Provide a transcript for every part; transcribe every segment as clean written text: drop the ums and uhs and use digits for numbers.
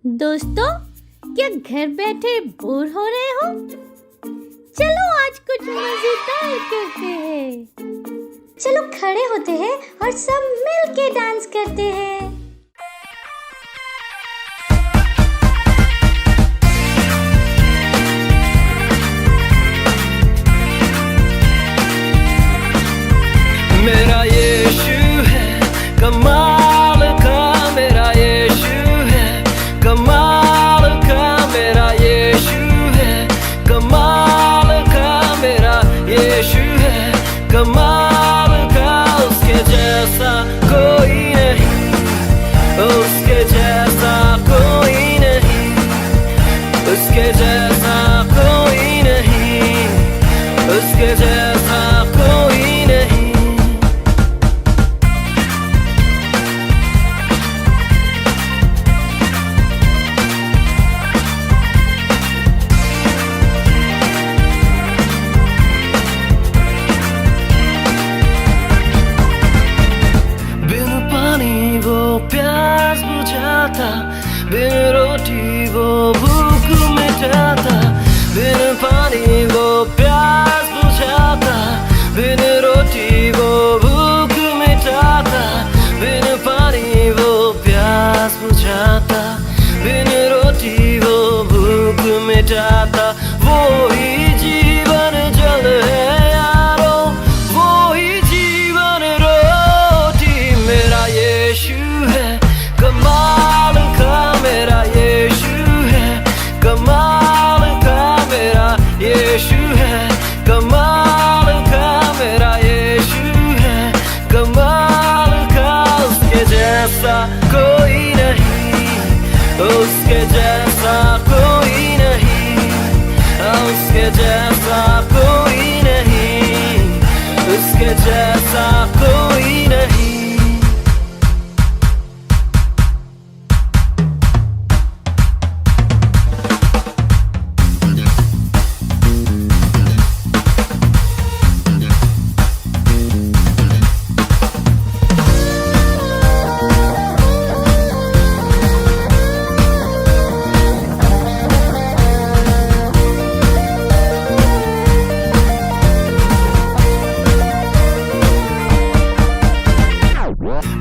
दोस्तों, क्या घर बैठे बोर हो रहे हो? चलो आज कुछ मजेदार करते हैं। चलो खड़े होते हैं और सब मिल के डांस करते हैं। मेरा यीशु है कमाल का, मेरा यीशु है कमाल का, मेरा यीशु है कमाल का, मेरा यीशु है कमाल का। उसके जैसा कोई नहीं, उसके जैसा कोई नहीं, उसके जैसा कोई नहीं, उसके जैसा कोई नहीं। प्यास बुझाता, बिन रोटी वो भूख मिटाता, बिन पानी वो प्यास बुझाता, बिन रोटी वो भूख मिटाता, बिन पानी वो प्यास बुझाता, बिन रोटी वो भूख मिटाता। वो ही जीवन जल है यारो, वो ही जीवन रोटी। मेरा यीशु कमाल का, मेरा यीशु है कमाल का, मेरा यीशु है कमाल का, मेरा यीशु है कमाल का। उसके जैसा कोई नहीं, उसके जैसा कोई नहीं, उसके जैसा कोई नहीं, उसके जैसा कोई नहीं।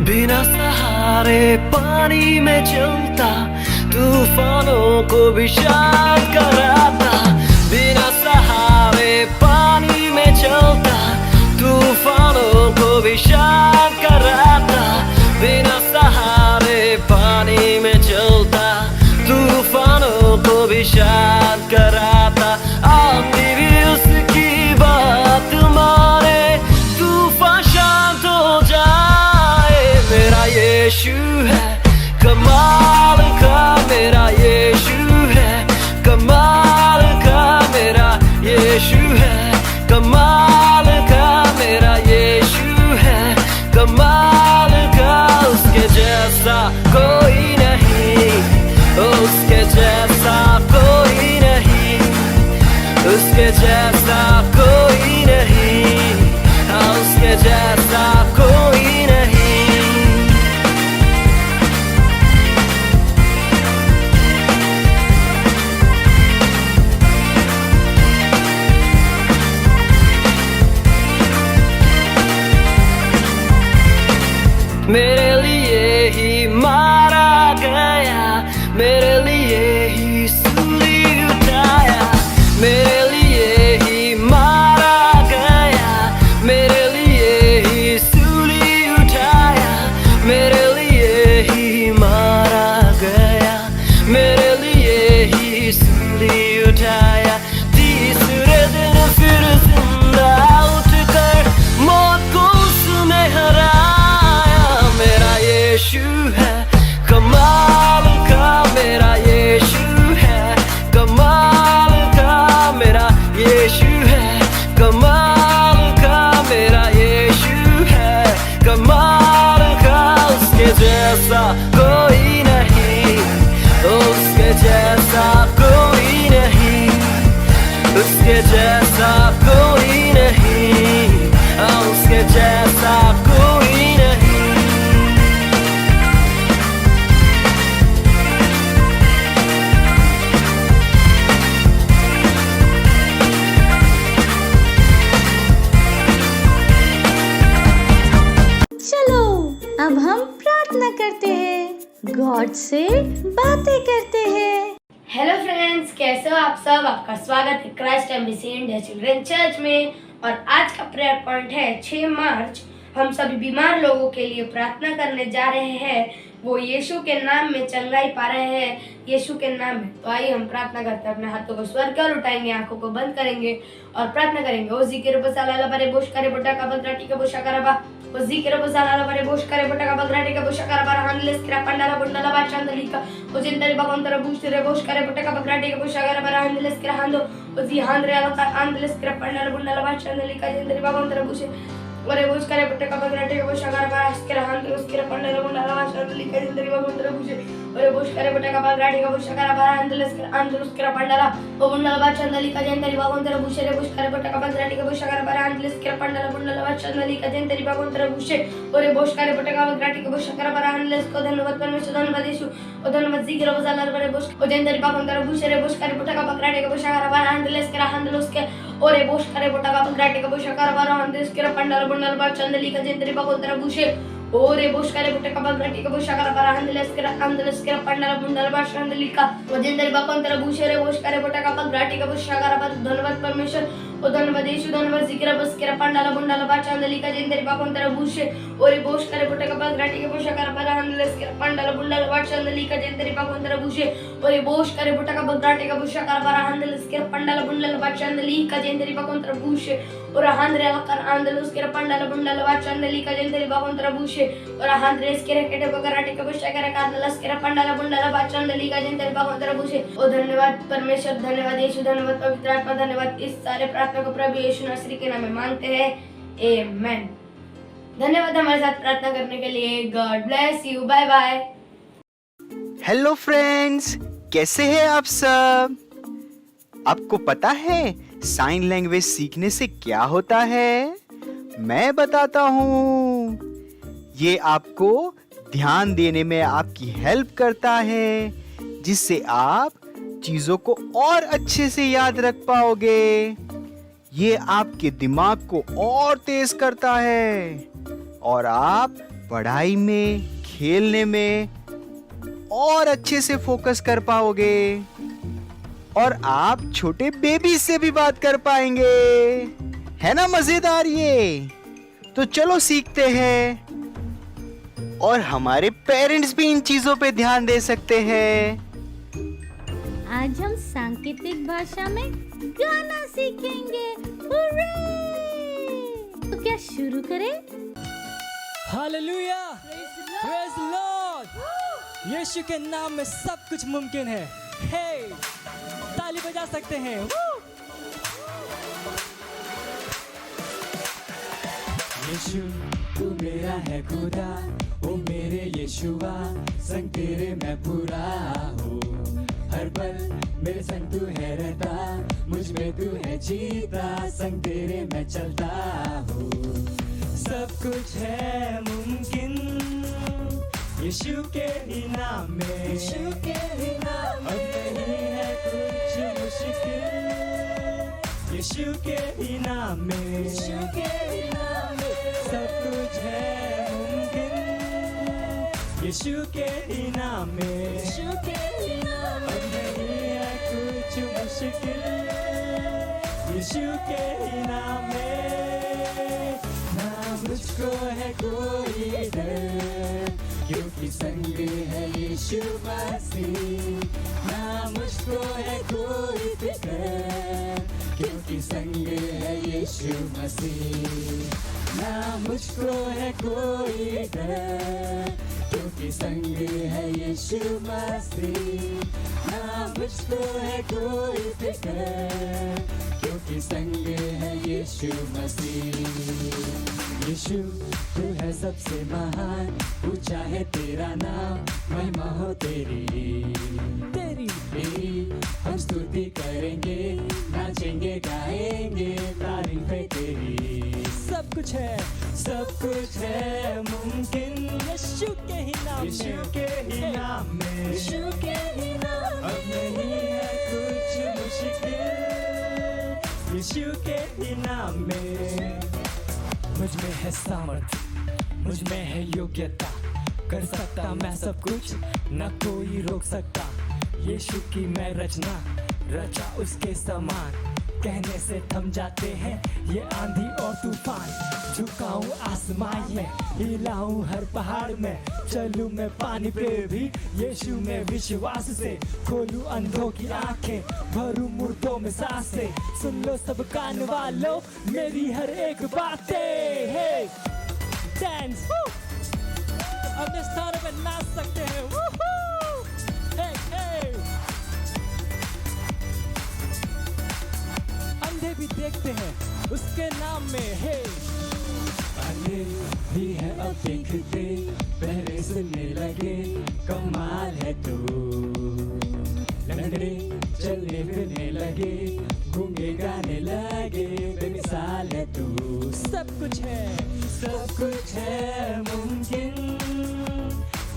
बिना सहारे पानी में चलता, तूफानों को भी शांत कराता। बिना सहारे पानी में चलता, तूफानों को भी शांत कराता। बिना सहारे पानी में चलता, तूफानों को भी शांत कराता। आंधी भी उसकी बात माने, तूफान शांत हो जाए। मेरा यीशु है कमाल का, मेरा यीशु है कमाल का, मेरा यीशु है कमाल का, मेरा यीशु है कमाल का। उसके जैसा कोई नहीं, उसके जैसा कोई नहीं, उसके जैसा कोई नहीं, उसके जैसा कोई नहीं। मेरे लिए ही मारा गया, मेरे लिए ही सूली उठाया, मेरे लिए ही मारा गया, मेरे लिए ही सूली उठाया, मेरे लिए ही मारा गया, मेरे लिए ही सूली उठाया। तीसरे दिन फिर जिंदा उठकर मौत को उसने हराया। मेरा यीशु है कमाल का, मेरा यीशु है कमाल का, मेरा यीशु है कमाल का, मेरा यीशु है कमाल का। उसके जैसा कोई नहीं, उसके जैसा कोई नहीं, उसके जैसा कोई नहीं, उसके जैसा कोई नहीं। अब हम प्रार्थना करते हैं, गॉड से बातें करते हैं। हेलो फ्रेंड्स, कैसे हो आप सब। आपका स्वागत है Christ embassy India children church में। और आज का प्रेयर पॉइंट है 6 मार्च। हम सभी बीमार लोगों के लिए प्रार्थना करने जा रहे हैं। वो यीशु के नाम में चंगाई पा रहे हैं, यीशु के नाम में। तो आइए हम प्रार्थना करते हैं। अपने हाथों को स्वर्ग की ओर उठाएंगे, आंखों को बंद करेंगे और प्रार्थना करेंगे। ओ जिक्र बसाला बरे बोश करे बोटा का बगराटी का बोशा करबा ओ जिक्र बसाला बरे बोश करे बोटा का बगराटी का बोशा करबा हानलेस क्रा पंडाला बुंडाला बाचंदली का ओ जिंदरी भगवंतर बूश रे बोश करे बोटा का बगराटी का बोशा करबा हानलेस क्रा हांदो ओ जी हांद्रे आला हानलेस क्रा पंडाला बुंडाला बाचंदली का जिंदरी भगवंतर बूशे ओरे बोश करे बोटा का बगराटी का बोशा करबा अस्क्रा हांदलेस क्रा पंडाला बुंडाला बाचंदली का जिंदरी भगवंतर बूशे ओरे बोश करे बोटा का बगराटी का बोशा करबा हानलेस क्रा पंडाला ओ बुंडाला बाचंदली का जिंदरी भगवंतर बूशे रे बोश करे बोटा का बगराटी का बोशा करबा हानलेस क्रा पंडाला बुंडाला बाचंदली का जिंदरी भगवंतर बूशे ओरे बोश करे बोटा का बगराटी का बोशा करबा हानलेस को धन्यवाद परमेश्वर, धन्यवाद यीशु ओ धन्यवाद जिक्र बजाला बरे बोश ओ जिंदरी भगवंतर बूशे रे बोश करे बोटा का बगराटी का बोशा करबा हानलेस क्रा हानलेस के ओरे बोश करे बोटा का बगराटी का बोशा करबा हानलेस क्रा पंडाला बुंडाला बाचंदली का जिंदरी भगवंतर बूशे ओरे बोश करे बोटा का बगराटी का बोशा करबा हानलेस क्रा पंडाला बुंडाला बाचंदली का ओ जिंदरी भगवंतर बूशे रे बोश करे बोटा का बगराटी का बोशा करबा धन्यवाद परमेश्वर ओ धन्यवाद यीशु, धन्यवाद जिक्र बस के पंडाला बुंडाला बाचंदली का जिंदरी भगवंतर बूशे ओरे बोश करे बोटा का बगराटी का बोशा करबा हानलेस क्रा पंडाला बुंडाला बाचंदली का जिंदरी भगवंतर बूशे ओरे बोश करे बोटा का बगराटी का बोशा करबा हानलेस क्रा पंडाला बुंडाला बाचंदली का जिंदरी भगवंतर बूशे और हांद्रे आकर आंदलुस के पंडाला बुंडाला बाचंदली का जिंदरी भगवंतर बूशे और हांद्रेस के केटे बगराटी का बोशा करे कांदलस के पंडाला बुंडाला बाचंदली का जिंदरी भगवंतर बूशे ओ धन्यवाद परमेश्वर, धन्यवाद यीशु, धन्यवाद पवित्र आत्मा, धन्यवाद। इस सारे प्रार्थना को प्रभु यीशु मसीह के नाम में मांगते हैं, आमेन। धन्यवाद हमारे साथ प्रार्थना करने के लिए। God bless you, bye bye. Hello friends, कैसे हैं आप सब। आपको पता है साइन लैंग्वेज सीखने से क्या होता है? मैं बताता हूँ। ये आपको ध्यान देने में आपकी हेल्प करता है, जिससे आप चीजों को और अच्छे से याद रख पाओगे। ये आपके दिमाग को और तेज करता है और आप पढ़ाई में, खेलने में और अच्छे से फोकस कर पाओगे और आप छोटे बेबी से भी बात कर पाएंगे। है ना मजेदार ये? तो चलो सीखते हैं और हमारे पेरेंट्स भी इन चीजों पे ध्यान दे सकते हैं। आज हम सांकेतिक भाषा में गाना सीखेंगे। हुर्रे! तो क्या शुरू करें? Hallelujah, praise the Lord. यीशु के नाम में सब कुछ मुमकिन है। हे, ताली बजा सकते हैं। यीशु तू मेरा है खुदा, ओ मेरे यीशुआ, संग तेरे मैं पूरा हूँ। हर पल मेरे संग तू है रहता, मुझ में तू है जीता, संग तेरे मैं चलता हूँ। सब कुछ है मुमकिन यीशु के ही नाम में, यीशु के ही नाम में। अब नहीं है कुछ मुश्किल यीशु के ही नाम में, यीशु के ही नाम में। सब कुछ है मुमकिन यीशु के ही नाम में, यीशु के ही नाम में। अब नहीं है कुछ मुश्किल यीशु के ही नाम में। ना मुझको है कोई डर, क्योंकि संग है यीशु मसीह। ना मुझको है कोई फिक्र, क्योंकि संग है यीशु मसीह। ना मुझको है कोई डर, क्योंकि संग है यीशु मसीह। ना मुझको है कोई फिक्र, क्योंकि संग है यीशु मसीह। यीशु तू है सबसे महान, ऊंचा है तेरा नाम, महिमा हो तेरी तेरी। हम स्तुति करेंगे, नाचेंगे, गाएंगे, तारीफ है तेरी। सब कुछ है, सब कुछ है मुमकिन यीशु के ही नाम में, यीशु के ही नाम में, यीशु के ही नाम में। अब नहीं है कुछ मुश्किल यीशु के ही नाम में। मुझ में है सामर्थ, मुझ में है योग्यता, कर सकता मैं सब कुछ, न कोई रोक सकता। यीशु की मैं रचना, रचा उसके समान, कहने से थम जाते हैं ये आंधी और तूफान। झुकाऊं आसमान में, हिलाऊं हर पहाड़ में, चलूं मैं पानी पे भी यीशु में विश्वास से। खोलूं अंधों की आंखें, भरूं मुर्दों में सांसें, सुन लो सब कान वालों मेरी हर एक बातें। हे डांस, अपने स्थानों पे नाच सकते हैं। हे हे, अंधे भी देखते हैं उसके नाम में। हे अंधे भी है अब देखते, पहले सुनने लगे, कमाल है तू। लंगड़े चलने फिरने लगे, गूंगे गाने लगे, बेमिसाल है तू। सब कुछ है मुमकिन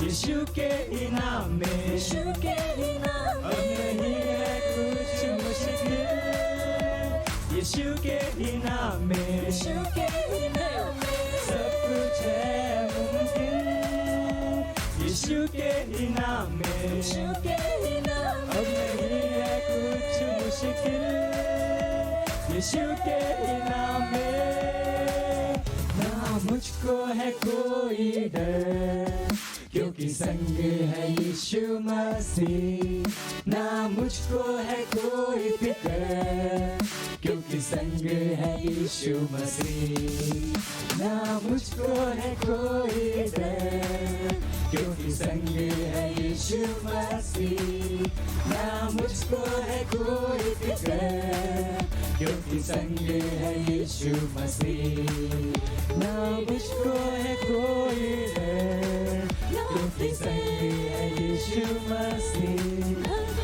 यीशु के इनाम में। यीशु के इनाम में अब नहीं है कुछ मुश्किल, यीशु के इनाम में। यीशु के इनाम में सब कुछ है मुमकिन, यीशु के इनाम में। यीशु के इनाम में अब नहीं है कुछ मुश्किल, यीशु के इनाम में। ना मुझको है कोई डर, क्योंकि संग है यीशु मसीह। ना मुझको है कोई फिक्र, क्योंकि संग है यीशु मसीह। ना मुझको है कोई डर, क्योंकि संग है यीशु मसीह। ना मुझको है कोई फिक्र, क्योंकि संग है यीशु मसीह। ना मुझको है कोई डर, क्योंकि संग है यीशु मसीह।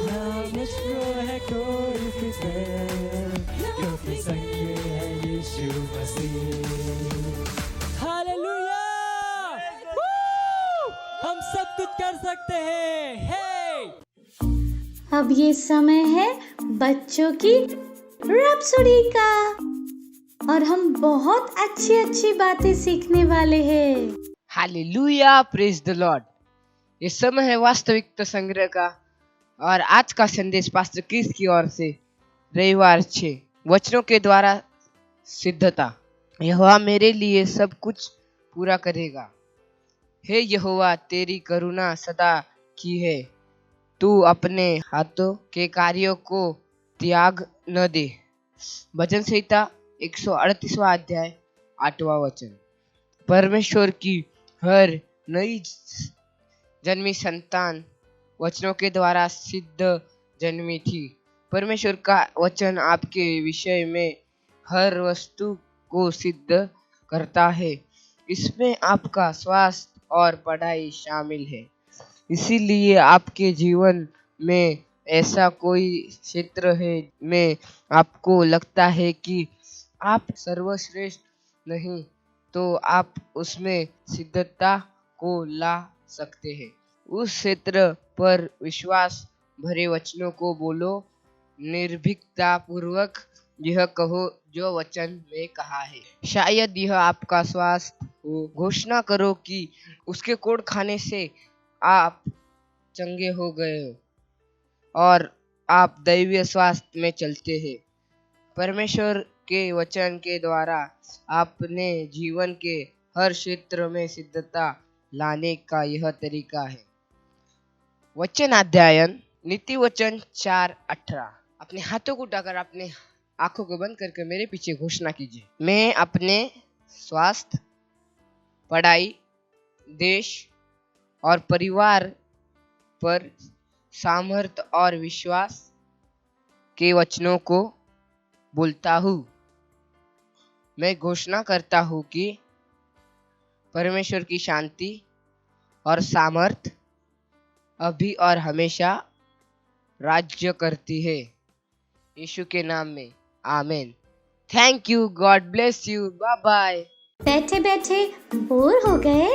ना मुझको है कोई फिक्र, क्योंकि संग है यीशु मसीह। हालेलुया! हम सब कुछ कर सकते हैं। हे! अब ये समय है बच्चों की रैप्सोडी का, और हम बहुत अच्छी अच्छी बातें सीखने वाले हैं। Hallelujah, praise the Lord. ये समय है वास्तविकता संग्रह का, और आज का संदेश पास्टर क्रिस की ओर से, रविवार 6, वचनों के द्वारा सिद्धता। यहोवा मेरे लिए सब कुछ पूरा करेगा। हे यहोवा, तेरी करुणा सदा की है, तू अपने हाथों के कार्यों को त्याग न दे। भजन संहिता 138वां अध्याय 8वां वचन। परमेश्वर की हर नई जन्मी संतान वचनों के द्वारा सिद्ध जन्मी थी। परमेश्वर का वचन आपके विषय में हर वस्तु को सिद्ध करता है। इसमें आपका स्वास्थ्य और पढ़ाई शामिल है। इसीलिए आपके जीवन में ऐसा कोई क्षेत्र है में आपको लगता है कि आप सर्वश्रेष्ठ नहीं, तो आप उसमें सिद्धता को ला सकते हैं। उस क्षेत्र पर विश्वास भरे वचनों को बोलो, निर्भीकता पूर्वक यह कहो जो वचन में कहा है। शायद यह आपका स्वास्थ्य हो। घोषणा करो कि उसके कोड़ खाने से आप चंगे हो गए हो और आप दैवीय स्वास्थ्य में चलते हैं। परमेश्वर के वचन के द्वारा अपने जीवन के हर क्षेत्र में सिद्धता लाने का यह तरीका है। वचन अध्ययन, नीति वचन 4:18। अपने हाथों को उठाकर अपने आंखों को बंद करके मेरे पीछे घोषणा कीजिए। मैं अपने स्वास्थ्य, पढ़ाई, देश और परिवार पर सामर्थ्य और विश्वास के वचनों को बोलता हूँ। मैं घोषणा करता हूँ कि परमेश्वर की शांति और सामर्थ्य अभी और हमेशा राज्य करती है। यीशु के नाम में आमीन। Thank you, God bless you, bye bye. बैठे बैठे बोर हो गए?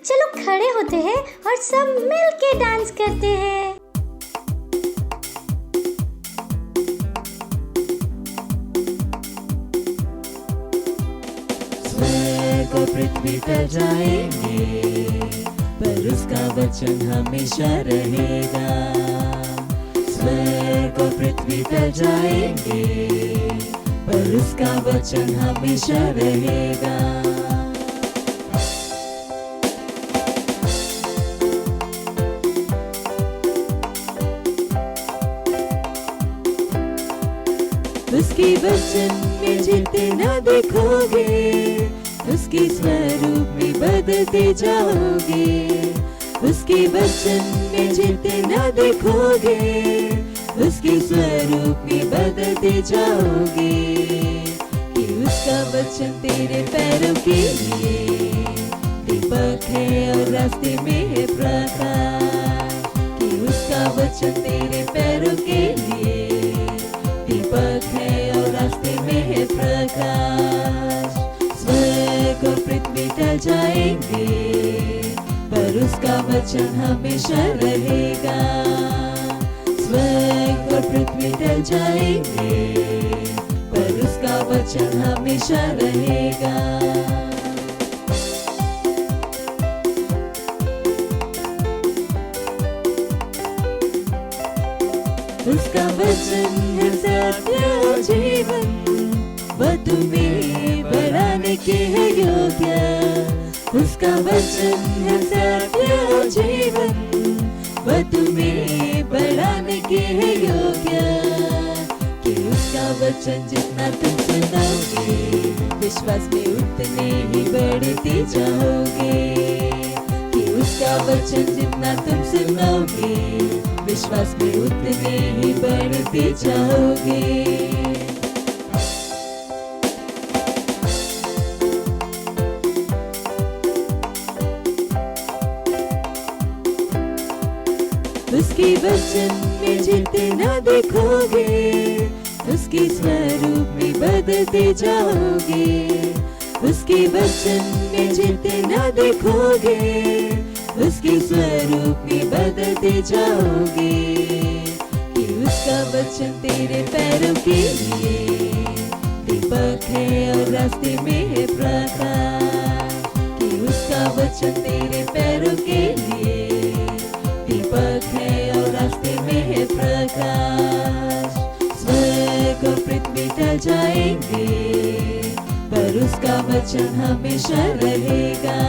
चलो खड़े होते हैं और सब मिल के डांस करते हैं। स्वर्ग और पृथ्वी पृथ्वी टल जाएंगे, पर उसका वचन हमेशा रहेगा। स्वर्ग और पृथ्वी टल जाएंगे, पर उसका वचन हमेशा रहेगा। उसके वचन में जितना देखोगे, उसके स्वरूप में बदलते जाओगे। उसके वचन में जितना देखोगे, उसके स्वरूप में बदलते जाओगे। कि उसका वचन तेरे पैरों के लिए दीपक है और रास्ते में है प्रकाश। कि उसका वचन तेरे पैरों के लिए दीपक है और रास्ते में है प्रकाश। स्वर्ग और पृथ्वी टल जाएंगे, पर उसका वचन हमेशा रहेगा। स्वर्ग और पृथ्वी टल जाएंगे, पर उसका वचन हमेशा रहेगा। उसका वचन है सत्य और जीवन, वह तुम्हें बढ़ाने के है योग्य। उसका वचन है सत्य और जीवन, वह तुम्हें बढ़ाने के है योग्य। कि उसका वचन जितना तुम सुनोगे, विश्वास में उतने ही बढ़ते जाओगे। कि उसका वचन जितना तुम सुनोगे, विश्वास में उतने ही बढ़ते जाओगे। उसके वचन में जितना देखोगे, उसके स्वरूप में बदलते जाओगे। उसके वचन में जितना देखोगे, उसके स्वरूप में बदलते जाओगे। कि उसका वचन तेरे पैरों के लिए दीपक है और रास्ते में है प्रकाश। कि उसका वचन तेरे पैरों के लिए दीपक है और रास्ते में है प्रकाश। स्वर्ग और पृथ्वी टल जाएंगे, पर उसका वचन हमेशा रहेगा।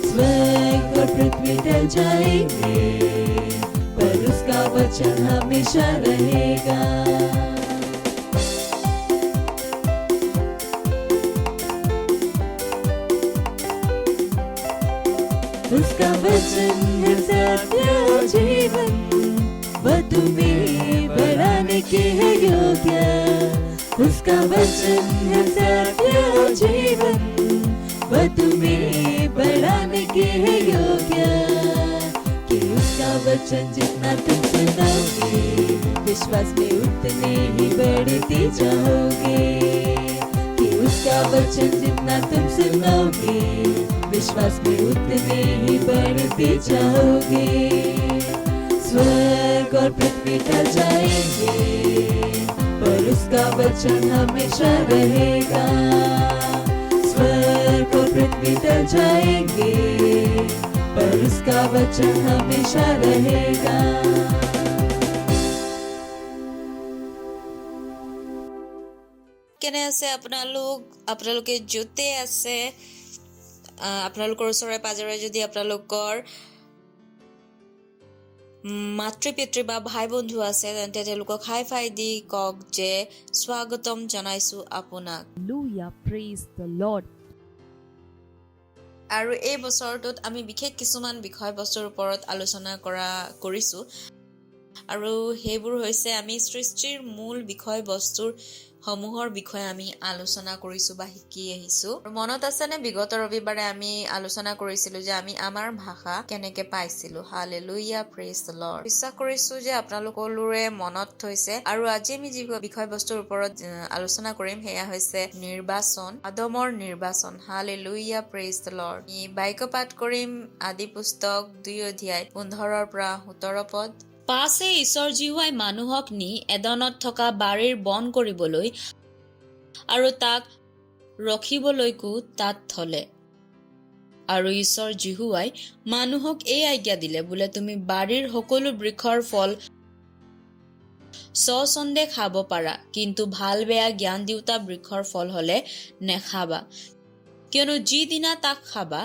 स्वर्ग और पृथ्वी टल जाएंगे, पर उसका वचन हमेशा रहेगा। उसका वचन है सत्य और जीवन, वह तुम्हें बढ़ाने के है योग्य। उसका वचन है सत्य और जीवन, वह तुम्हें बढ़ाने के है योग्य। कि उसका वचन जितना तुम सुनोगे, विश्वास में उतने ही बढ़ते जाओगे। कि उसका वचन जितना तुम सुनोगे, विश्वास में उतने ही बढ़ते जाओगे। स्वर्ग और पृथ्वी टल जाएंगे, पर उसका वचन हमेशा रहेगा। स्वर्ग और पृथ्वी टल जाएंगे, पर उसका वचन हमेशा रहेगा। কেনে আছে আপোনালোকে য'তে আছে আপোনালোকৰ ওচৰে পাজৰে যদি আপোনালোকৰ মাতৃ পিতৃ বা ভাই বন্ধু আছে তেন্তে তেওঁলোকক হাই ফাই দি কওক যে স্বাগতম জনাইছো আপোনাক। Hallelujah, praise the Lord. আৰু এই বছৰটোত আমি বিশেষ কিছুমান বিষয়বস্তুৰ ওপৰত আলোচনা কৰিছো আৰু সেইবোৰ হৈছে আমি সৃষ্টিৰ মূল বিষয়বস্তুৰ সমূহৰ বিষয়ে আমি আলোচনা কৰিছো বা শিকি আহিছো। মনত আছে নে বিগত ৰবিবাৰে আমি আলোচনা কৰিছিলো যে আমি আমাৰ ভাষা কেনেকে পাইছিলো। Hallelujah, praise the lord. বিশ্বাস কৰিছো যে আপোনালোকৰে মনত থৈছে। আৰু আজি আমি যি বিষয়বস্তুৰ ওপৰত আলোচনা কৰিম সেয়া হৈছে নিৰ্বাচন, আদমৰ নিৰ্বাচন। Hallelujah, praise the lord. বাক্য পাঠ কৰিম আদি পুস্তক 2 অধ্যায় 15 পৰা 17 পদ। পাছে ঈশ্বৰ জীহুৱাই মানুহক নি এডনত থকা বাৰীৰ বন কৰিবলৈ আৰু তাক ৰখিবলৈকো তাত থলে। আৰু ঈশ্বৰ জিহুৱাই মানুহক এই আজ্ঞা দিলে, বোলে তুমি বাৰীৰ সকলো বৃক্ষৰ ফল স্বচ্ছন্দে খাব পাৰা, কিন্তু ভাল বেয়া জ্ঞান দিওঁতা বৃক্ষৰ ফল হলে নেখাবা, কিয়নো যিদিনা তাক খাবা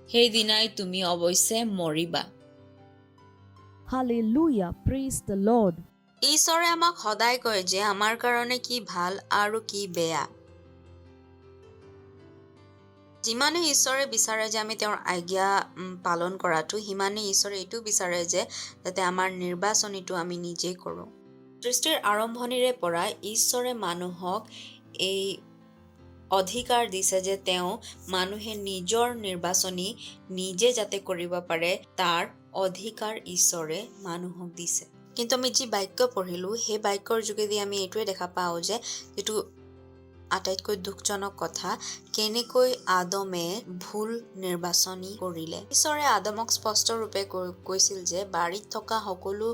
সেইদিনাই তুমি অৱশ্যে মৰিবা। Hallelujah. Praise the Lord. ঈশ্বৰে আমাক সদায় কয় যে আমাৰ কাৰণে কি ভাল আৰু কি বেয়া। যিমানে ঈশ্বৰে বিচাৰে যে আমি তেওঁৰ আজ্ঞা পালন কৰাটো, সিমানে ঈশ্বৰে এইটো বিচাৰে যে যাতে আমাৰ নিৰ্বাচনীটো আমি নিজেই কৰোঁ। সৃষ্টিৰ আৰম্ভণিৰে পৰা ঈশ্বৰে মানুহক এই অধিকাৰ দিছে যে তেওঁ মানুহে নিজৰ নিৰ্বাচনী নিজে যাতে কৰিব পাৰে, তাৰ অধিকাৰ ঈশ্বৰে মানুহক দিছে। কিন্তু আমি যি বাক্য পঢ়িলোঁ, সেই বাক্যৰ যোগেদি আমি এইটোৱে দেখা পাওঁ যে যিটো আটাইতকৈ দুখজনক কথা, কেনেকৈ আদমে ভুল নিৰ্বাচনী কৰিলে। ঈশ্বৰে আদমক স্পষ্টৰূপে কৈছিল যে বাৰীত থকা সকলো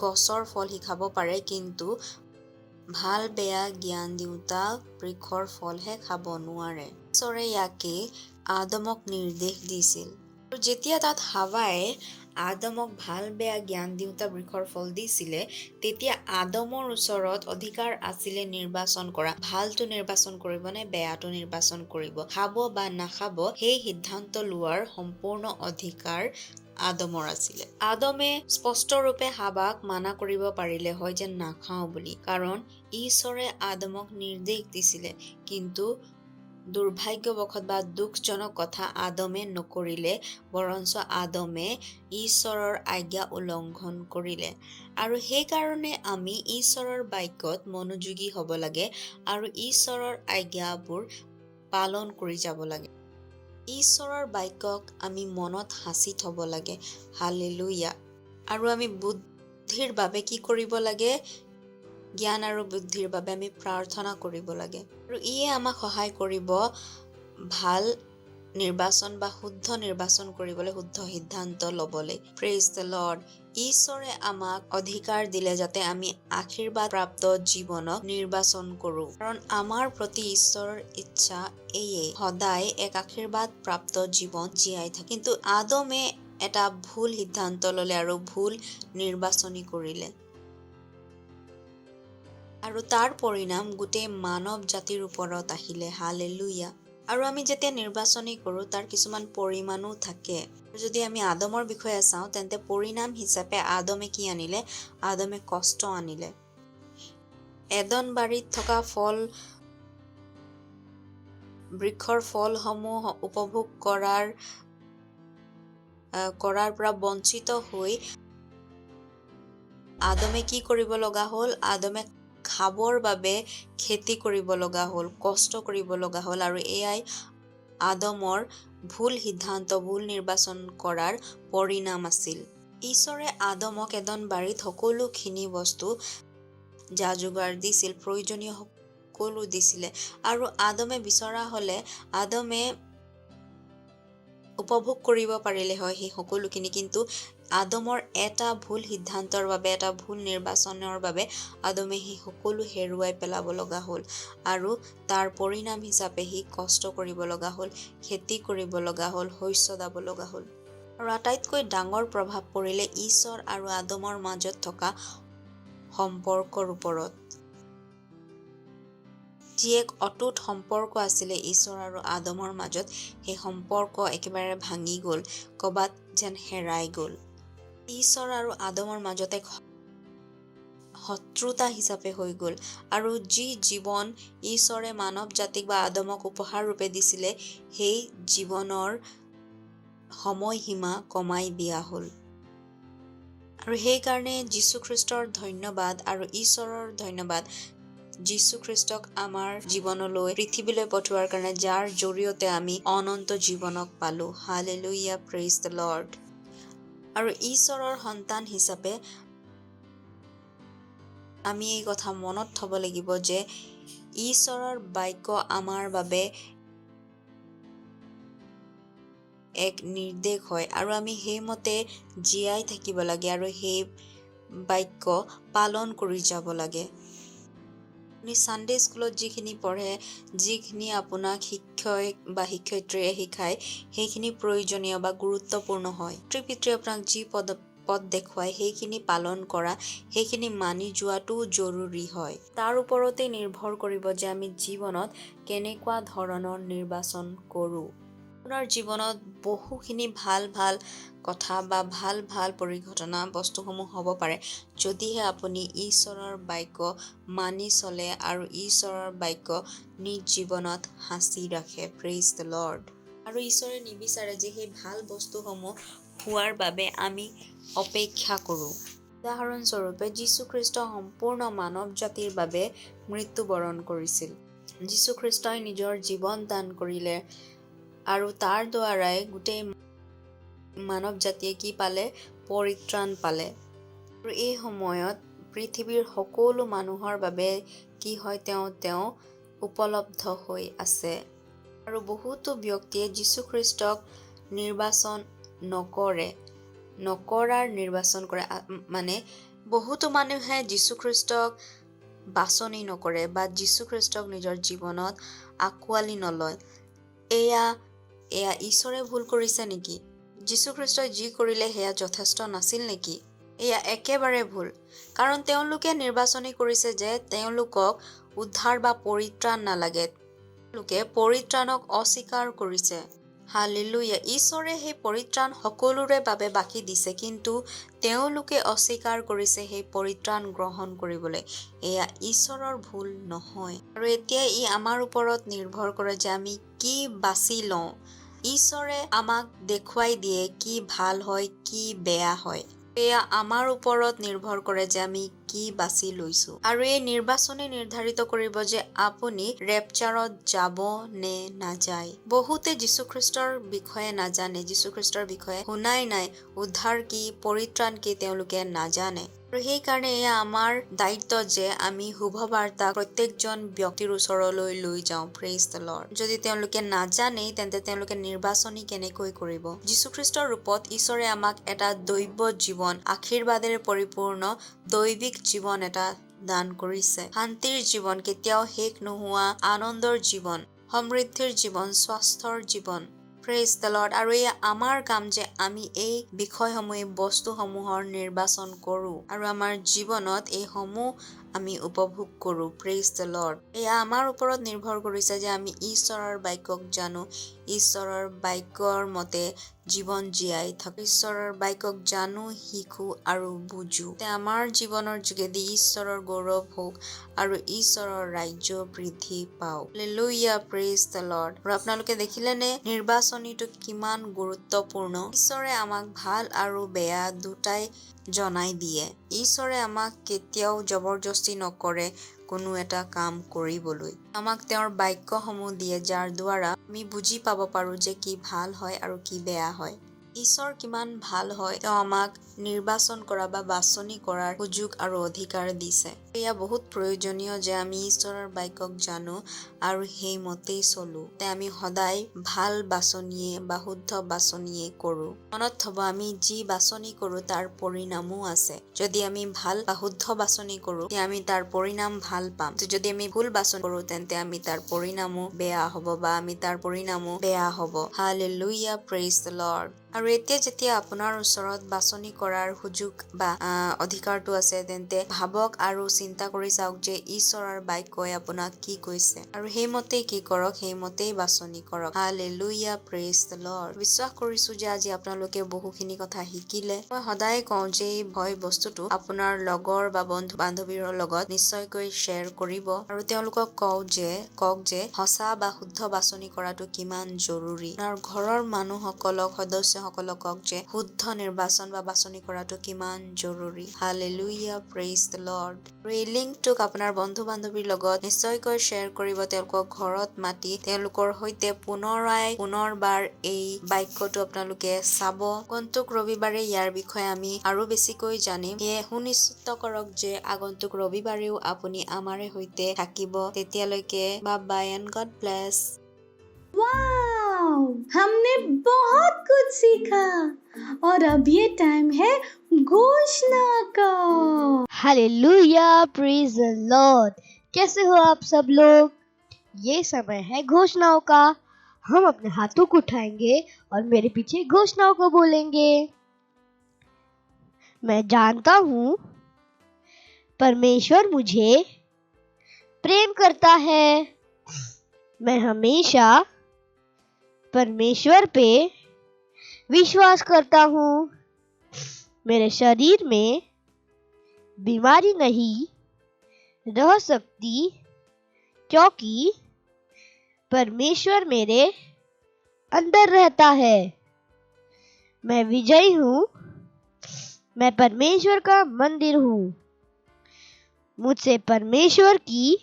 গছৰ ফল সি খাব পাৰে, কিন্তু ভাল বেয়া জ্ঞান দিওঁতা বৃক্ষৰ ফলহে খাব নোৱাৰে। ঈশ্বৰে ইয়াকে আদমক নিৰ্দেশ দিছিল। আৰু যেতিয়া তাত হাৱাই আদমক ভাল বেয়া জ্ঞান দিওঁতা বৃক্ষৰ ফল দিছিলে, তেতিয়া আদমৰ ওচৰত অধিকাৰ আছিলে নিৰ্বাচন কৰা, ভালটো নিৰ্বাচন কৰিব নে বেয়াটো নিৰ্বাচন কৰিব, খাব বা নাখাব, সেই সিদ্ধান্ত লোৱাৰ সম্পূৰ্ণ অধিকাৰ আদমৰ আছিলে। আদমে স্পষ্টৰূপে হাৱাক মানা কৰিব পাৰিলে হয় যে নাখাওঁ বুলি, কাৰণ ঈশ্বৰে আদমক নিৰ্দেশ দিছিলে, কিন্তু দুৰ্ভাগ্যবশত বা দুখজনক কথা, আদমে নকৰিলে, বৰঞ্চ আদমে ঈশ্বৰৰ আজ্ঞা উলংঘন কৰিলে। আৰু সেইকাৰণে আমি ঈশ্বৰৰ বাক্যত মনোযোগী হ'ব লাগে আৰু ঈশ্বৰৰ আজ্ঞাবোৰ পালন কৰি যাব লাগে। ঈশ্বৰৰ বাক্যক আমি মনত সাঁচি থ'ব লাগে। হালেলুয়া। আৰু আমি বুদ্ধিৰ বাবে কি কৰিব লাগে? জ্ঞান আৰু বুদ্ধিৰ বাবে আমি প্ৰাৰ্থনা কৰিব লাগে। আৰু ইয়ে আমাক সহায় কৰিব ভাল নিৰ্বাচন বা শুদ্ধ নিৰ্বাচন কৰিবলৈ, শুদ্ধ সিদ্ধান্ত ল'বলৈ। Praise the lord. ঈশ্বৰে আমাক অধিকাৰ দিলে যাতে আমি আশীৰ্বাদ প্ৰাপ্ত জীৱনক নিৰ্বাচন কৰোঁ, কাৰণ আমাৰ প্ৰতি ঈশ্বৰৰ ইচ্ছা এয়ে, সদায় এক আশীৰ্বাদ প্ৰাপ্ত জীৱন জীয়াই থাকে। কিন্তু আদমে এটা ভুল সিদ্ধান্ত ল'লে আৰু ভুল নিৰ্বাচনী কৰিলে, আৰু তাৰ পৰিণাম গোটেই মানৱ জাতিৰ ওপৰত আহিলে। হালেলুয়া। আৰু আমি যেতিয়া নিৰ্বাচনী কৰোঁ, তাৰ কিছুমান পৰিমাণো থাকে। যদি আমি আদমৰ বিষয়ে চাওঁ, তেন্তে পৰিণাম হিচাপে আদমে কি আনিলে? আদমে কষ্ট আনিলে। এডন বাৰীত থকা বৃক্ষৰ ফলসমূহ উপভোগ কৰাৰ পৰা বঞ্চিত হৈ আদমে কি কৰিব লগা হ'ল? আদমে খাবৰ বাবে খেতি কৰিব লগা হ'ল, কষ্ট কৰিব লগা হ'ল, আৰু এয়াই আদমৰ ভুল সিদ্ধান্ত, ভুল নিৰ্বাচন কৰাৰ পৰিণাম আছিল। ঈশ্বৰে আদমক এডন বাৰীত সকলোখিনি বস্তু যা যোগাৰ দিছিল, প্ৰয়োজনীয় সকলো দিছিলে, আৰু আদমে বিচৰা হ'লে আদমে উপভোগ কৰিব পাৰিলে হয় সেই সকলোখিনি, কিন্তু আদমৰ এটা ভুল সিদ্ধান্তৰ বাবে, এটা ভুল নিৰ্বাচনৰ বাবে আদমে সেই সকলো হেৰুৱাই পেলাব লগা হ'ল, আৰু তাৰ পৰিণাম হিচাপে সি কষ্ট কৰিব লগা হ'ল, খেতি কৰিব লগা হ'ল, শস্য দাব লগা হ'ল। আৰু আটাইতকৈ ডাঙৰ প্ৰভাৱ পৰিলে ঈশ্বৰ আৰু আদমৰ মাজত থকা সম্পৰ্কৰ ওপৰত, যি এক অটুট সম্পৰ্ক আছিলে ঈশ্বৰ আৰু আদমৰ মাজত। সেই সম্পৰ্ক একেবাৰে ভাঙি গ'ল, ক'বাত যেন হেৰাই গ'ল। ঈশ্বৰ আৰু আদমৰ মাজত এক শত্ৰুতা হিচাপে হৈ গ'ল, আৰু যি জীৱন ঈশ্বৰে মানৱ জাতিক বা আদমক উপহাৰ ৰূপে দিছিলে, সেই জীৱনৰ সময়সীমা কমাই দিয়া হ'ল। আৰু সেইকাৰণে যীশুখ্ৰীষ্টৰ ধন্যবাদ আৰু ঈশ্বৰৰ ধন্যবাদ, যীশুখ্ৰীষ্টক আমাৰ জীৱনলৈ, পৃথিৱীলৈ পঠোৱাৰ কাৰণে, যাৰ জৰিয়তে আমি অনন্ত জীৱনক পালোঁ। হালেলুয়া। Praise the lord. আৰু ঈশ্বৰৰ সন্তান হিচাপে আমি এই কথা মনত থ'ব লাগিব যে ঈশ্বৰৰ বাক্য আমাৰ বাবে এক নিৰ্দেশ হয়, আৰু আমি সেইমতে জীয়াই থাকিব লাগে আৰু সেই বাক্য পালন কৰি যাব লাগে। আপুনি ছানডে স্কুলত যিখিনি পঢ়ে, যিখিনি আপোনাক শিক্ষক বা শিক্ষয়িত্ৰীয়ে শিকায়, সেইখিনি প্ৰয়োজনীয় বা গুৰুত্বপূৰ্ণ হয়। পিতৃ আপোনাক যি পথ দেখুৱাই সেইখিনি পালন কৰা, সেইখিনি মানি যোৱাটো জৰুৰী হয়। তাৰ ওপৰতে নিৰ্ভৰ কৰিব যে আমি জীৱনত কেনেকুৱা ধৰণৰ নিৰ্বাচন কৰোঁ। আপোনাৰ জীৱনত বহুখিনি ভাল কথা বা ভাল পৰিঘটনা বস্তুসমূহ হ'ব পাৰে, যদিহে আপুনি ঈশ্বৰৰ বাক্য মানি চলে আৰু ঈশ্বৰৰ বাক্য নিজ জীৱনত সাঁচি ৰাখে। Praise the lord. আৰু ঈশ্বৰে নিবিচাৰে যে সেই ভাল বস্তুসমূহ হোৱাৰ বাবে আমি অপেক্ষা কৰোঁ। উদাহৰণস্বৰূপে যীশুখ্ৰীষ্ট সম্পূৰ্ণ মানৱ জাতিৰ বাবে মৃত্যুবৰণ কৰিছিল। যীশুখ্ৰীষ্টই নিজৰ জীৱন দান কৰিলে আৰু তাৰ দ্বাৰাই গোটেই মানৱ জাতিয়ে কি পালে? পৰিত্ৰাণ পালে। আৰু এই সময়ত পৃথিৱীৰ সকলো মানুহৰ বাবে কি হয়? তেওঁ উপলব্ধ হৈ আছে। আৰু বহুতো ব্যক্তিয়ে যীশুখ্ৰীষ্টক নিৰ্বাচন কৰে, মানে বহুতো মানুহে যীশুখ্ৰীষ্টক বাছনি নকৰে বা যীশুখ্ৰীষ্টক নিজৰ জীৱনত আঁকোৱালি নলয়। এয়া ঈশ্বৰে ভুল কৰিছে নেকি? যীশুখ্ৰীষ্টই যি কৰিলে সেয়া যথেষ্ট নাছিল নেকি? এয়া একেবাৰে ভুল। কাৰণ তেওঁলোকে নিৰ্বাচনী কৰিছে যে তেওঁলোকক উদ্ধাৰ বা পৰিত্ৰাণ নালাগে। তেওঁলোকে পৰিত্ৰাণক অস্বীকাৰ কৰিছে। হালেলুয়া। ঈশ্বৰে সেই পৰিত্ৰাণ সকলোৰে বাবে বাকী দিছে, কিন্তু তেওঁলোকে অস্বীকাৰ কৰিছে সেই পৰিত্ৰাণ গ্ৰহণ কৰিবলৈ। এয়া ঈশ্বৰৰ ভুল নহয়। আৰু এতিয়া ই আমাৰ ওপৰত নিৰ্ভৰ কৰে যে আমি কি বাছি লওঁ। ঈশ্বৰে আমাক দেখুৱাই দিয়ে কি ভাল হয়, কি বেয়া হয়। এয়া আমাৰ ওপৰত নিৰ্ভৰ কৰে যে আমি কি বাছি লৈছো। আৰু এই নিৰ্বাচনে নিৰ্ধাৰিত কৰিব যে আপুনি ৰেপচাৰত যাব নে নাযায়। বহুতে যীশুখ্ৰীষ্টৰ বিষয়ে নাজানে, যীশুখ্ৰীষ্টৰ বিষয়ে শুনাই নাই, উদ্ধাৰ কি, পৰিত্ৰাণ কি তেওঁলোকে নাজানে। আৰু সেইকাৰণে এয়া আমাৰ দায়িত্ব যে আমি শুভবাৰ্তা প্ৰত্যেকজন ব্যক্তিৰ ওচৰলৈ লৈ যাওঁ। Praise the lord. যদি তেওঁলোকে নাজানেই তেন্তে তেওঁলোকে নিৰ্বাচনী কেনেকৈ কৰিব? যীশুখ্ৰীষ্টৰ ৰূপত ঈশ্বৰে আমাক এটা দৈৱ জীৱন, আশীৰ্বাদেৰে পৰিপূৰ্ণ দৈবিক জীৱন এটা দান কৰিছে। শান্তিৰ জীৱন, কেতিয়াও শেষ নোহোৱা আনন্দৰ জীৱন, সমৃদ্ধিৰ জীৱন, স্বাস্থ্যৰ জীৱন। Praise the lord. আৰু এয়া আমাৰ কাম যে আমি এই বিষয়সমূহ, এই বস্তুসমূহৰ নিৰ্বাচন কৰোঁ আৰু আমাৰ জীৱনত এইসমূহ আমি উপভোগ কৰোঁ। Praise the lord. এয়া আমাৰ ওপৰত নিৰ্ভৰ কৰিছে যে আমি ঈশ্বৰৰ বাক্যক জানো, ঈশ্বৰৰ বাক্যৰ মতে জীৱন জীয়াই থাকো, ঈশ্বৰৰ বাক্যক জানো, শিকো আৰু বুজো। আমাৰ জীৱনৰ যোগেদি ঈশ্বৰৰ গৌৰৱ হওক আৰু ঈশ্বৰৰ ৰাজ্য বৃদ্ধি পাওক। হালেলুয়া। Praise the lord. আৰু আপোনালোকে দেখিলেনে নিৰ্বাচনীটো কিমান গুৰুত্বপূৰ্ণ? ঈশ্বৰে আমাক ভাল আৰু বেয়া দুটাই জনাই দিয়ে। ঈশ্বৰে আমাক কেতিয়াও জবৰদস্তি নকৰে কোনো এটা কাম কৰিবলৈ। আমাক তেওঁৰ বাক্যসমূহ দিয়ে যাৰ দ্বাৰা আমি বুজি পাব পাৰো যে কি ভাল হয় আৰু কি বেয়া হয়। ঈশ্বৰ কিমান ভাল হয়, তেওঁ আমাক নিৰ্বাচন কৰা বা বাছনি কৰাৰ সুযোগ আৰু অধিকাৰ দিছে। এয়া বহুত প্ৰয়োজনীয় যে আমি ঈশ্বৰৰ বাক্যক জানো আৰু সেইমতেই চলো। আমি সদায় ভাল বাছনিয়ে বা শুদ্ধ বাছনিয়ে কৰো। মনত থব, আমি যি বাছনি কৰো তাৰ পৰিণামো আছে। যদি আমি ভাল বা শুদ্ধ বাছনি কৰো তেতিয়া আমি তাৰ পৰিণাম ভাল পাম। যদি আমি ভুল বাছনি কৰো তেন্তে আমি তাৰ পৰিণামো বেয়া হ'ব বা আমি তাৰ পৰিণামো বেয়া হ'ব। হালেলুয়া। Praise the lord. আৰু এতিয়া যেতিয়া আপোনাৰ ওচৰত বাছনি কৰাৰ সুযোগ বা অধিকাৰটো আছে, তেন্তে ভাবক আৰু চিন্তা কৰি চাওক যে ঈশ্বৰৰ বাক্যই আপোনাক কি কৈছে আৰু সেইমতেই কি কৰক, সেইমতেই বাছনি কৰক। হালেলুয়া। Praise the lord. বিশ্বাস কৰিছো যে আজি আপোনালোকে বহুখিনি কথা শিকিলে। মই সদায় কওঁ যে এই ভয় বস্তুটো আপোনাৰ লগৰ বা বন্ধু বান্ধৱীৰ লগত নিশ্চয়কৈ শ্বেয়াৰ কৰিব আৰু তেওঁলোকক কওক যে সঁচা বা শুদ্ধ বাছনি কৰাটো কিমান জৰুৰী। আপোনাৰ ঘৰৰ মানুহসকলক, সদস্যসকলক কওক যে শুদ্ধ নিৰ্বাচন বা বাছনি কৰাটো কিমান জৰুৰী। হালেলুয়া। Praise the lord. আৰু এই লিংকটোক আপোনাৰ বন্ধু বান্ধৱীৰ লগত নিশ্চয়কৈ শ্বেয়াৰ কৰিব। তেওঁলোকক ঘৰত মাতি তেওঁলোকৰ সৈতে পুনৰবাৰ এই বাক্যটো আপোনালোকে চাব। আগন্তুক ৰবিবাৰে ইয়াৰ বিষয়ে আমি আৰু বেছিকৈ জানিম। সেয়ে সুনিশ্চিত কৰক যে আগন্তুক ৰবিবাৰেও আপুনি আমাৰে সৈতে থাকিব। তেতিয়ালৈকে bye bye and god bless. Wow, हमने बहुत कुछ सीखा और अब ये टाइम है घोषणा का। Hallelujah, praise the Lord. कैसे हो आप सब लोग? ये समय है घोषणाओं का। हम अपने हाथों को उठाएंगे और मेरे पीछे घोषणाओं को बोलेंगे। मैं जानता हूँ परमेश्वर मुझे प्रेम करता है। मैं हमेशा परमेश्वर पे विश्वास करता हूँ। मेरे शरीर में बीमारी नहीं रह सकती क्योंकि परमेश्वर मेरे अंदर रहता है। मैं विजयी हूँ। मैं परमेश्वर का मंदिर हूँ। मुझसे परमेश्वर की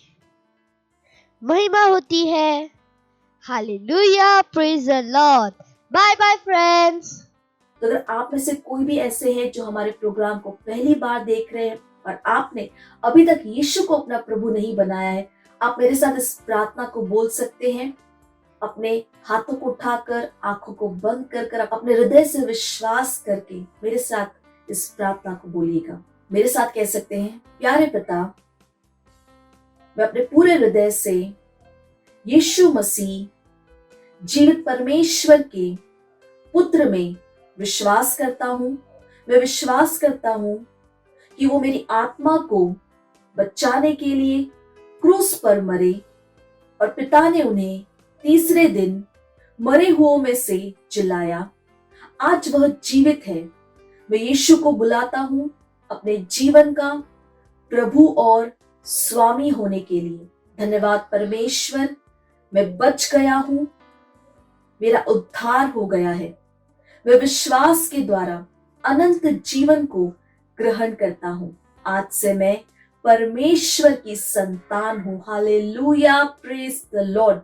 महिमा होती है। Hallelujah, praise the Lord. Bye bye friends. तो अगर आप में से कोई भी ऐसे हैं जो हमारे प्रोग्राम को पहली बार देख रहे हैं और आपने अभी तक यीशु को अपना प्रभु नहीं बनाया है, आप मेरे साथ इस प्रार्थना को बोल सकते हैं। अपने हाथों को उठाकर, आंखों को बंद कर अपने हृदय से विश्वास करके मेरे साथ इस प्रार्थना को बोलिएगा। मेरे साथ कह सकते हैं, प्यारे पिता, मैं अपने पूरे हृदय से यीशु मसीह जीवित परमेश्वर के पुत्र में विश्वास करता हूं। मैं विश्वास करता हूं कि वो मेरी आत्मा को बचाने के लिए क्रूस पर मरे और पिता ने उन्हें तीसरे दिन मरे हुओं में से जिलाया। आज वह जीवित है। मैं यीशु को बुलाता हूं अपने जीवन का प्रभु और स्वामी होने के लिए। धन्यवाद परमेश्वर, मैं बच गया हूं। मेरा उद्धार हो गया है। मैं विश्वास के द्वारा अनंत जीवन को ग्रहण करता हूं। आज से मैं परमेश्वर की संतान हूं। Hallelujah, praise the Lord.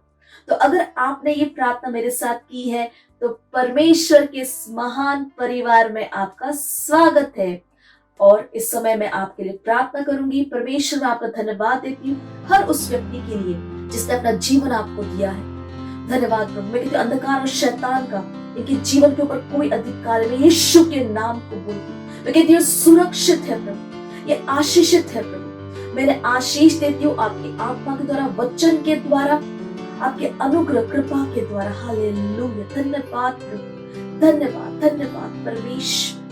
तो अगर आपने ये प्रार्थना मेरे साथ की है तो परमेश्वर के इस महान परिवार में आपका स्वागत है। और इस समय मैं आपके लिए प्रार्थना करूंगी। परमेश्वर, मैं आपका धन्यवाद देती हूँ हर उस व्यक्ति के लिए जिसने अपना जीवन आपको दिया है। धन्यवाद प्रभु। मैं कहती हूँ अंधकार और शैतान का इनके जीवन के ऊपर कोई अधिकार नहीं। यीशु के नाम को बोलती हूँ। मैं कहती हूँ सुरक्षित है प्रभु, ये आशीषित है प्रभु। मैंने आशीष देती हूँ आपकी आत्मा के द्वारा, वचन के द्वारा, आपके अनुग्रह कृपा के द्वारा। हालेलुया, धन्यवाद प्रभु, धन्यवाद धन्यवाद परमेश्वर,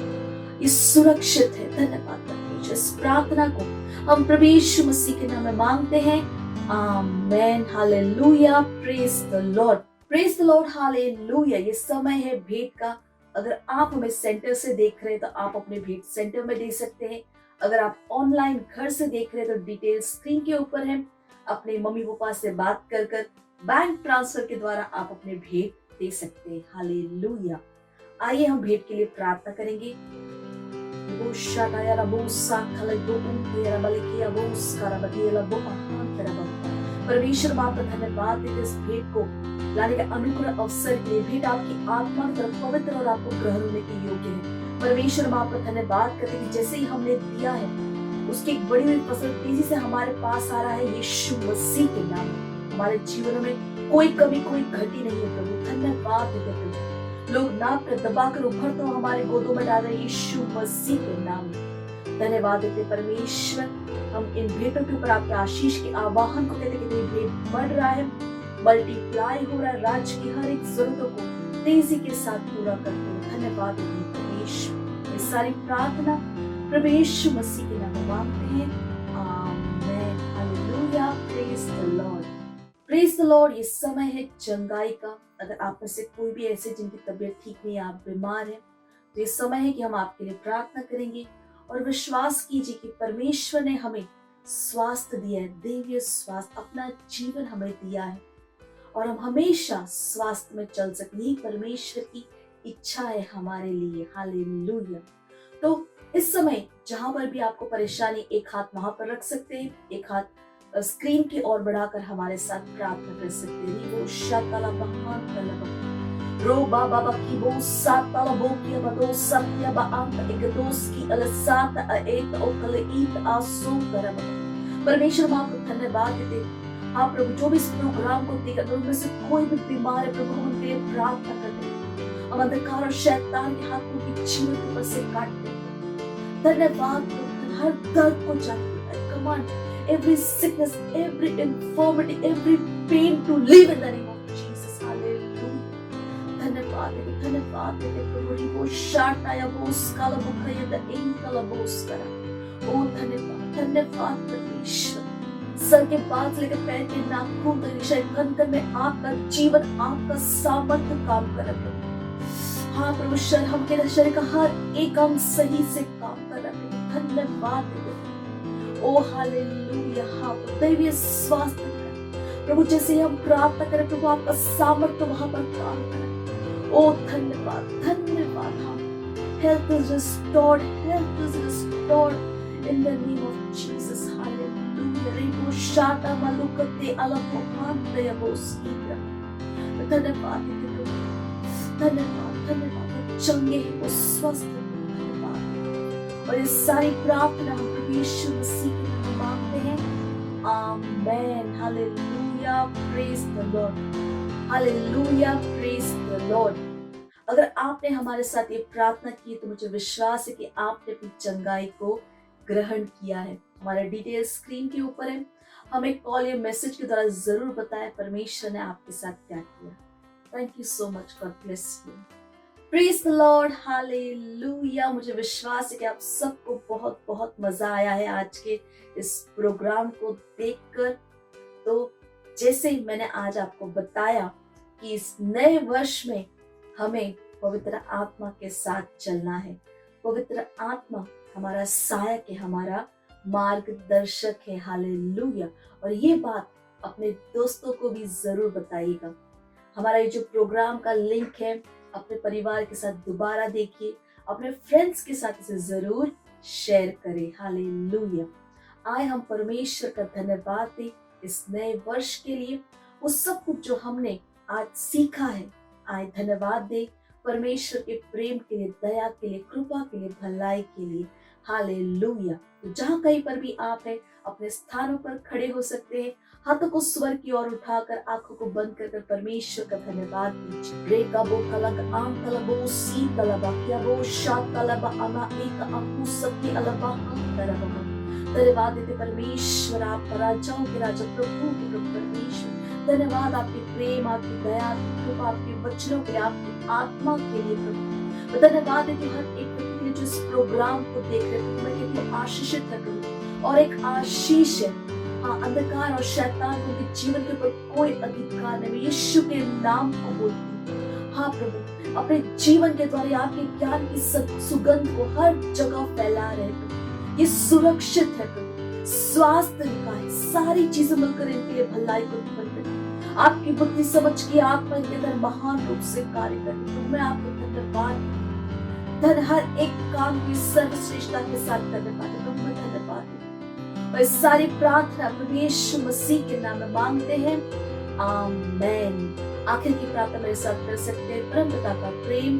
ये सुरक्षित है। धन्यवाद परमेश्वर। इस प्रार्थना को हम प्रभु यीशु मसीह के नाम में मांगते हैं। Amen. Hallelujah, praise the Lord, praise the Lord, hallelujah. ये समय है भेंट का। अगर आप हमें सेंटर से देख रहे हैं तो आप अपने भेंट सेंटर में दे सकते हैं। अगर आप ऑनलाइन घर से देख रहे हैं तो डिटेल स्क्रीन के ऊपर है। अपने मम्मी पापा से बात कर बैंक ट्रांसफर के द्वारा आप अपने भेंट दे सकते हैं। हालेलुया। आइए हम भेंट के लिए प्रार्थना करेंगे। परमेश्वर बाप का धन्यवाद देते इस भेंट को लाने के अनुग्रह अवसर के लिए। भेंट आपकी आत्मा की तरफ पवित्र और आपको ग्रहण होने के योग्य है। परमेश्वर बाप का धन्यवाद करते कि जैसे ही हमने दिया है उसकी एक बड़ी हुई फसल तेजी से हमारे पास आ रहा है। यीशु मसीह के नाम में हमारे जीवन में कोई कमी कोई घटी नहीं है प्रभु। धन्यवाद देते प्रभु। लोग नाक पर दबाकर उभरते हो हमारे गोदों में डाल रहे यीशु मसीह के नाम में। धन्यवाद देते परमेश्वर। हम इन भेंटों के ऊपर आपके आशीष के आवाहन को कहते कि भेंट बढ़ रहा है, मल्टीप्लाई हो रहा है, राज्य की हर एक जरूरतों को तेजी के साथ पूरा करते हो। धन्यवाद देते परमेश्वर। ये सारी प्रार्थना प्रभु यीशु मसीह के नाम में मांगते हैं। Amen. Hallelujah, praise the Lord, praise the Lord. ये समय है चंगाई का। अगर आप में से कोई भी ऐसे जिनकी तबीयत ठीक नहीं है, आप बीमार हैं, तो ये समय है कि हम आपके लिए प्रार्थना करेंगे और विश्वास कीजिए कि परमेश्वर ने हमें स्वास्थ्य दिया है, दैवीय स्वास्थ्य, अपना जीवन हमें दिया है और हम हमेशा स्वास्थ्य में चल सकें। यही परमेश्वर की इच्छा है हमारे लिए। हालेलुया। तो इस समय जहां पर भी आपको परेशानी, एक हाथ वहां पर रख सकते हैं, एक हाथ स्क्रीन की ओर बढ़ाकर हमारे साथ प्रार्थना कर सकते हैं। वो शाताला बहान तलब रो बाबा की वो साताला वो की बदो सत्य बांत एक दोस की अलसात एक ओकल ईत आसो करब। परमेश्वर मां को धन्यवाद देते। हाँ प्रभु, जो भी इस प्रोग्राम को देखकर उनमें से कोई भी बीमार है प्रभु, हम उनके लिए प्रार्थना करते हैं। हम अंधकार और शैतान के हाथों की जीवन के ऊपर से काटते हैं। धन्यवाद प्रभु, हर दर्द को जानते हैं। Command every sickness, every infirmity, every pain to leave in the name of Jesus. Hallelujah. धन्यवाद देते प्रभु रिबो शाटाया बोस काला बुखया द एंकला बोस करा। ओ धन्यवाद परमेश्वर। सर के बाल से लेकर पैर के नाखून तक शरीर कण में आपका जीवन, आपका सामर्थ्य काम कर रहा है। हाँ प्रभु, हमके शरीर का हर एक अंग सही से काम कर रहा है। धन्यवाद देते ओ हालेलुया। हाँ दैवीय स्वास्थ्य प्रभु, जैसे हम प्रार्थना करें प्रभु, आपका सामर्थ्य वहां पर काम करे। ओ धन्यवाद धन्यवाद। हाँ, health is restored in the name of Jesus. Hallelujah. Rebo shata malukate alapokante yaboskita. धन्यवाद चंगे हैं वो स्वस्थ। धन्यवाद। और ये सारी प्रार्थना हम प्रभु यीशु मसीह के नाम में मांगते हैं। Amen. Hallelujah. Praise the Lord. Hallelujah. Praise the Lord. अगर आपने हमारे साथ ये प्रार्थना की तो मुझे विश्वास है कि आपने अपनी चंगाई को ग्रहण किया है। हमारे डिटेल्स स्क्रीन के ऊपर है। हमें कॉल या मैसेज के द्वारा जरूर बताएं परमेश्वर ने आपके साथ क्या किया। Thank you so much. God bless you. Praise the Lord. Hallelujah. मुझे विश्वास है कि आप सबको बहुत बहुत मजा आया है आज के इस प्रोग्राम को देखकर। तो जैसे ही मैंने आज आपको बताया कि इस नए वर्ष में हमें पवित्र आत्मा के साथ चलना है। पवित्र आत्मा हमारा सहायक है, हमारा मार्गदर्शक है। हालेलुया। और ये बात अपने दोस्तों को भी जरूर बताइएगा। हमारा ये जो प्रोग्राम का लिंक है, अपने परिवार के साथ दोबारा देखिए, अपने फ्रेंड्स के साथ इसे जरूर शेयर करें। हालेलुया। आए हम परमेश्वर का धन्यवाद दें इस नए वर्ष के लिए, उस सब कुछ जो हमने आज सीखा है। आए धन्यवाद दे परमेश्वर के प्रेम के लिए, दया के लिए, कृपा के लिए, भलाई के लिए। हालेलुया। तो जहाँ कहीं पर भी आप हैं, अपने स्थानों पर खड़े हो सकते हैं। हाथों को स्वर की ओर उठाकर, आंखों को बंद कर परमेश्वर का धन्यवाद कीजिए। रेका बो कलक आम कलबो सी कलबा क्या बो शात कलबा अमा एक आपू सबके अलबा हम तरबा। धन्यवाद देते परमेश्वर, आप राजाओं के राजा, प्रभु के प्रभु परमेश्वर। धन्यवाद आपके प्रेम, आपकी दया, आपकी कृपा, आपके वचनों के लिए, आपकी आत्मा के लिए प्रभु। धन्यवाद देते हर एक व्यक्ति जो इस प्रोग्राम को देख रहे हैं, मैं कहती हूँ आशीषित है प्रभु, और एक आशीष है। हाँ, अंधकार और शैतान को भी जीवन के ऊपर कोई अधिकार नहीं। यीशु के नाम को बोलती हूँ। हाँ प्रभु, अपने जीवन के द्वारा आपके ज्ञान की सुगंध को हर जगह फैला रहे प्रभु। ये सुरक्षित है प्रभु, स्वास्थ्य का है, सारी चीजें मिलकर इनके लिए भलाई को उत्पन्न करें। आपकी बुद्धि समझ की आत्मा इनके अंदर महान रूप से कार्य करे। तो मैं आपको धन्यवाद हर एक काम की सर्वश्रेष्ठता के साथ करने पाते तो मैं धन्यवाद। और इस सारी प्रार्थना प्रभु यीशु मसीह के नाम में मांगते हैं। आमेन। आखिर की प्रार्थना मेरे साथ कर सकते हैं। परम पिता का प्रेम,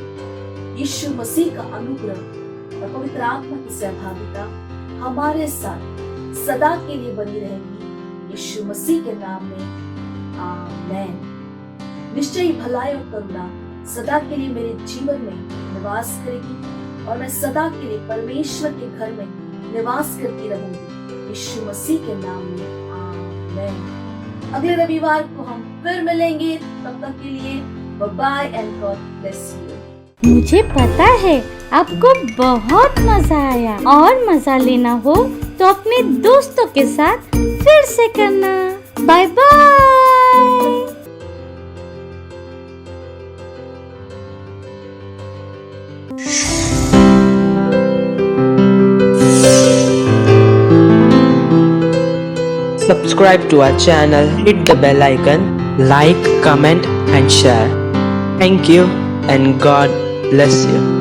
यीशु मसीह का अनुग्रह और पवित्र आत्मा की सहभागिता हमारे साथ सदा के लिए बनी रहेगी, यीशु मसीह के नाम में। आमेन। निश्चय ही भलाई और करुणा सदा के लिए मेरे जीवन में निवास करेगी और मैं सदा के लिए परमेश्वर के घर में निवास करती रहूंगी, यीशु मसीह के नाम में। आमेन। अगले रविवार को हम फिर मिलेंगे। तब तक के लिए bye bye and God bless you. मुझे पता है आपको बहुत मजा आया, और मजा लेना हो तो अपने दोस्तों के साथ फिर से करना। Bye bye. Subscribe to our channel, hit the bell icon, like, comment and share. Thank you and God bless you.